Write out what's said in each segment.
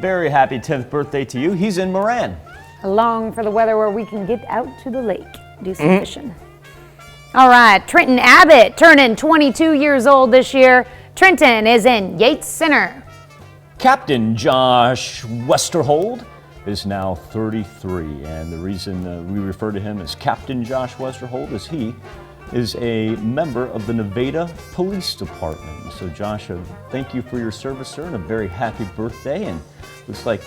Very happy 10th birthday to you. He's in Moran. I long for the weather where we can get out to the lake, do some fishing. All right, Trenton Abbott turning 22 years old this year. Trenton is in Yates Center. Captain Josh Westerhold is now 33, and the reason we refer to him as Captain Josh Westerhold is he is a member of the Nevada Police Department. So Josh, thank you for your service, sir, and a very happy birthday. And looks like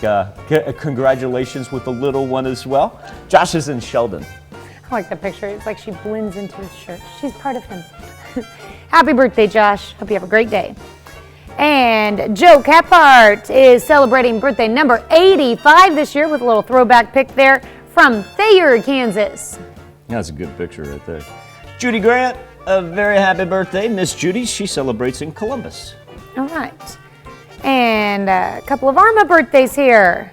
congratulations with the little one as well. Josh is in Sheldon. I like that picture. It's like she blends into his shirt. She's part of him. Happy birthday, Josh. Hope you have a great day. And Joe Caphart is celebrating birthday number 85 this year with a little throwback pic there from Thayer, Kansas. That's a good picture right there. Judy Grant, a very happy birthday. Miss Judy, she celebrates in Columbus. All right. And a couple of Arma birthdays here.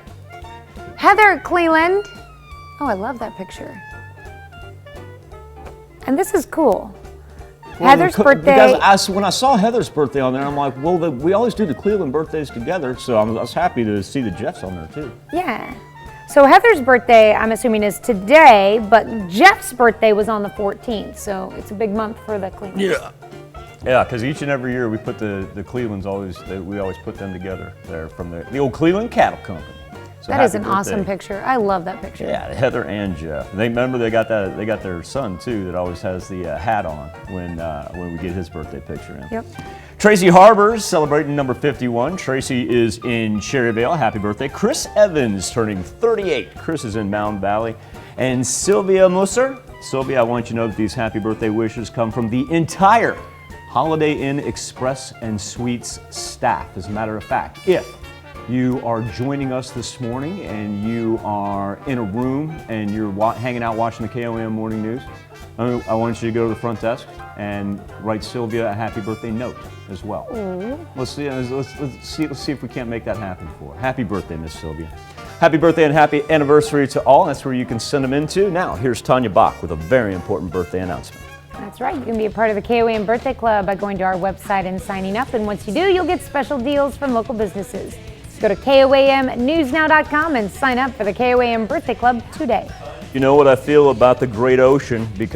Heather Cleland. Oh, I love that picture. And this is cool. Heather's birthday. Because when I saw Heather's birthday on there, I'm like, well, we always do the Cleveland birthdays together, so I was happy to see the Jeffs on there too. Yeah. So Heather's birthday, I'm assuming, is today, but Jeff's birthday was on the 14th, so it's a big month for the Clevelands. Yeah. Yeah, because each and every year we put the Clevelands we always put them together there from the old Cleveland Cattle Company. So that is an awesome picture. I love that picture. Yeah, Heather and Jeff. They got their son too that always has the hat on when we get his birthday picture in. Yep. Tracy Harbor's celebrating number 51. Tracy is in Cherryvale. Happy birthday. Chris Evans turning 38. Chris is in Mound Valley. And Sylvia Musser. Sylvia, I want you to know that these happy birthday wishes come from the entire Holiday Inn Express and Suites staff. As a matter of fact, if you are joining us this morning and you are in a room and you're hanging out watching the KOM Morning News, I want you to go to the front desk and write Sylvia a happy birthday note as well. Let's see if we can't make that happen for her. Happy birthday, Miss Sylvia. Happy birthday and happy anniversary to all. That's where you can send them into. Now, here's Tanya Bach with a very important birthday announcement. That's right. You can be a part of the KOAM Birthday Club by going to our website and signing up. And once you do, you'll get special deals from local businesses. Go to KOAMnewsnow.com and sign up for the KOAM Birthday Club today. You know what I feel about the great ocean because